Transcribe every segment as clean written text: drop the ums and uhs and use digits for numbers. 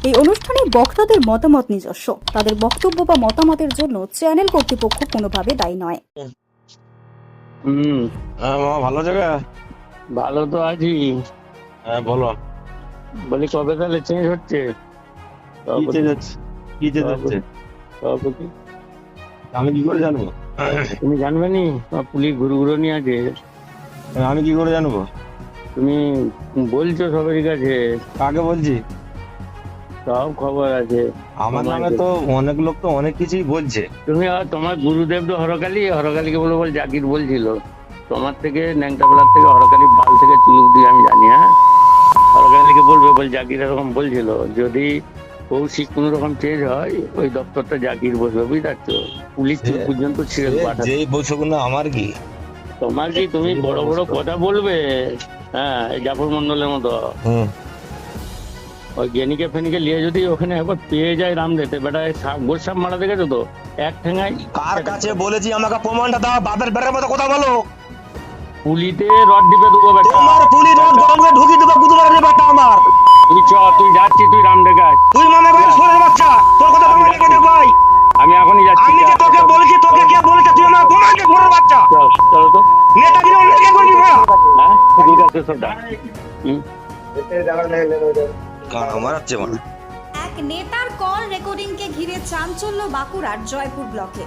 এই অনুষ্ঠানে বক্তাদের মতামত নিজস্ব। তাদের বক্তব্য বা মতামতের জন্য চ্যানেল কর্তৃপক্ষ কোনোভাবে দায়ী নয়। ভালো জায়গা। ভালো তো আছি। হ্যাঁ বলো। বলি কবে তাহলে চেঞ্জ হচ্ছে? কি চেঞ্জ হচ্ছে? সভাপতি আমি কি করে জানবো? তুমি জানবে নি? পুলিশ ঘুরঘুরো নিয়ে আছে। আমি কি করে জানবো? তুমি বলছো সবারই কাছে, কাকে বলছি? সব খবর আছে আমার নামে তো অনেক লোক তো অনেক কিছুই বলছে। তুমি আর তোমার গুরুদেব তো হরকালীকে বলে জাকির বলছিল তোমার থেকে ন্যাংটা বেলার থেকে হরকালী বাল থেকে চুল দিয়ে আমি জানি। হ্যাঁ, হরকালীকে বলবে জাকির এরকম বলছিল যদি কৌশিক কোন রকম চেঞ্জ হয় ওই দপ্তরটা জাকির বসবে, বুঝতে পারছো? পুলিশ পর্যন্ত ছিঁড়ে পাঠাবে। যেই বলছো না আমার কি তোমার কি তুমি বড় বড় কথা বলবে? হ্যাঁ, জাফর মন্ডলের মতো ওই জ্ঞানীকে ফেনিকে নিয়ে যদি ওখানে একবার পেয়ে যায় রামদেতে বেটায় গোল সাপ মারা দেখেছো তো এক ঠেঙায়। কার কাছে বলেছি আমাকে প্রমাণটা দাও? বাপের বেড়ার মতো কথা বলো। পুলিতে রড দিবে দেবো বেটা, তোমার পুলি রড গরম করে ঢুকিয়ে দেবো বুধবারের বেটা আমার। তুই তুই যাচ্ছি, তুই রামদেগায় তুই মামা ভাই সোরের বাচ্চা, তোর কথা প্রমাণ রেখে দে ভাই। আমি এখনই যাচ্ছি। আমি যে তোকে বলেছি, তোকে কে বলেছে? তুই আমার প্রমাণ দে সোরের বাচ্চা। চলো তো নেতাগিরি অন্যকে করবি ভাই। হ্যাঁ ঠিক আছে সবটা। আমার হচ্ছে মানে এক নেতার কল রেকর্ডিংকে ঘিরে চাঞ্চল্য বাঁকুড়ার জয়পুর ব্লকে।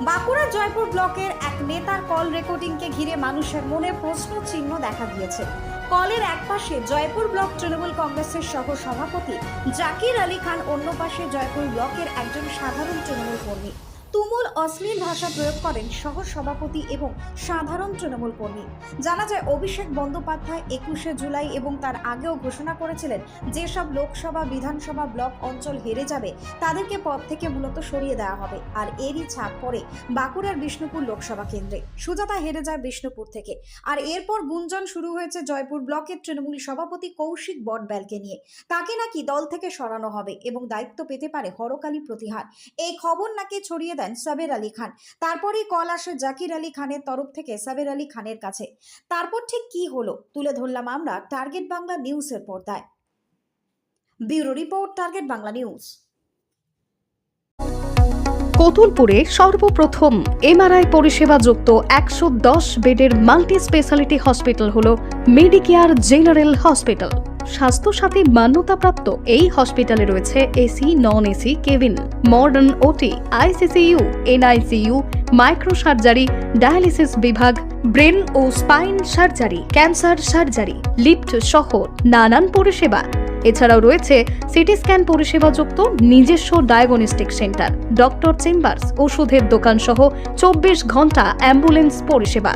বাঁকুড়ার জয়পুর ব্লকের এক নেতার কল রেকর্ডিংকে ঘিরে মানুষের মনে প্রশ্ন চিহ্ন দেখা দিয়েছে। কলের এক পাশে জয়পুর ব্লক তৃণমূল কংগ্রেসের সহ সভাপতি জাকির আলী খান, অন্য পাশে জয়পুর ব্লকের একজন সাধারণ তৃণমূল কর্মী। তুমুল অশ্লীল ভাষা প্রয়োগ করেন সহ সভাপতি এবং সাধারণ তৃণমূল কর্মী। জানা যায় অভিষেক বন্দ্যোপাধ্যায় 21শে জুলাই এবং তার আগেও ঘোষণা করেছিলেন যেসব লোকসভা, বিধানসভা, ব্লক অঞ্চল হেরে যাবে তাদেরকে পদ থেকে মূলত সরিয়ে দেওয়া হবে। আর এরই ছাপ পড়ে বাঁকুড়ার বিষ্ণুপুর লোকসভা কেন্দ্রে। সুজাতা হেরে যায় বিষ্ণুপুর থেকে। আর এরপর গুঞ্জন শুরু হয়েছে জয়পুর ব্লকের তৃণমূল সভাপতি কৌশিক বটব্যালকে নিয়ে। তাকে নাকি দল থেকে সরানো হবে এবং দায়িত্ব পেতে পারে হরকালী প্রতিহার। এই খবর নাকি ছড়িয়ে দেন সাবের আলী খান। তারপরেই কল আসে জাকির আলী খানের তরফ থেকে সাবের আলী খানের কাছে। তারপর ঠিক কি হলো তুলে ধরলাম আমরা টার্গেট বাংলা নিউজের পর্দায়। Bureau report, target Bangla news. কতুলপুরে সর্বপ্রথম এমআরআই পরিষেবা যুক্ত 110 বেডের মাল্টি স্পেশালিটি হসপিটাল হল মেডিকেয়ার জেনারেল হসপিটাল। স্বাস্থ্যসাথী মান্যতাপ্রাপ্ত এই হসপিটালে রয়েছে AC, non AC cabin, modern OT, ICCU, NICU, micro surgery, dialysis বিভাগ, ব্রেন ও spine surgery, cancer surgery, lift সহ নানান পরিষেবা। এছাড়াও রয়েছে সিটি স্ক্যান পরিষেবা যুক্ত নিজস্ব ডায়াগনস্টিক সেন্টার, ডক্টর চেম্বার্স, ওষুধের দোকান সহ 24 ঘন্টা অ্যাম্বুলেন্স পরিষেবা,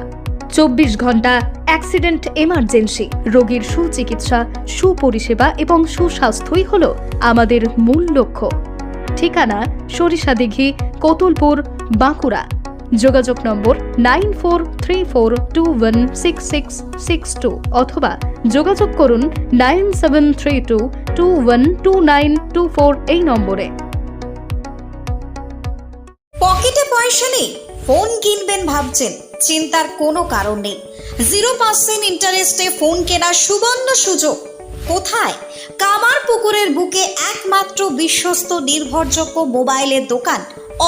24 ঘন্টা অ্যাক্সিডেন্ট এমার্জেন্সি। রোগীর সুচিকিৎসা, সুপরিষেবা এবং সুস্বাস্থ্যই হল আমাদের মূল লক্ষ্য। ঠিকানা সরিষাদিঘি, কতুলপুর, বাঁকুড়া। যোগাযোগ নম্বর 9434216662 অথবা যোগাযোগ করুন 9732212924 এই নম্বরে। পকেটে পয়সা নেই, ফোন কিনবেন ভাবছেন? চিন্তার কোনো কারণ নেই। 0% ইন্টারেস্টে ফোন কেনার সুবর্ণ সুযোগ। কোথায়? কামারপুকুরের বুকে একমাত্র বিশ্বস্ত নির্ভরযোগ্য মোবাইলের দোকান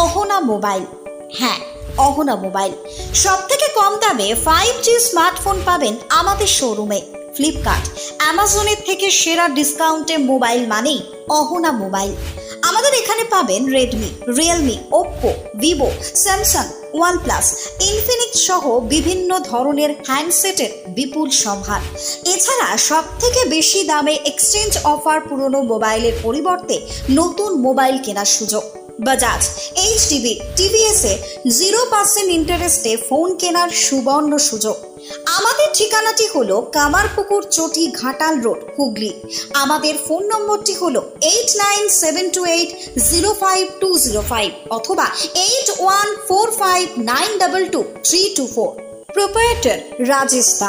অহনা মোবাইল। হ্যাঁ, অহনা মোবাইল। সব থেকে কম দামে 5G স্মার্টফোন পাবেন আমাদের শোরুমে। ফ্লিপকার্ট, অ্যামাজনের থেকে সেরা ডিসকাউন্টে মোবাইল মানেই অহনা মোবাইল। আমাদের এখানে পাবেন Redmi, Realme, Oppo, Vivo, Samsung, OnePlus, Infinix সহ বিভিন্ন ধরনের হ্যান্ডসেটের বিপুল সম্ভার। এছাড়া সব থেকে বেশি দামে এক্সচেঞ্জ অফার, পুরনো মোবাইলের পরিবর্তে নতুন মোবাইল কেনার সুযোগ। বাজাজ, এইচডিবি, টিভিএসে 0% ইন্টারেস্টে ফোন কেনার সুবর্ণ সুযোগ। আমাদের ঠিকানাটি হলো কামারপুকুর চটি, ঘাটাল রোড, হুগলি। আমাদের ফোন নম্বরটি হলো 8972805205 অথবা 8145922324। প্রোপ্রাইটার রাজেশ দা।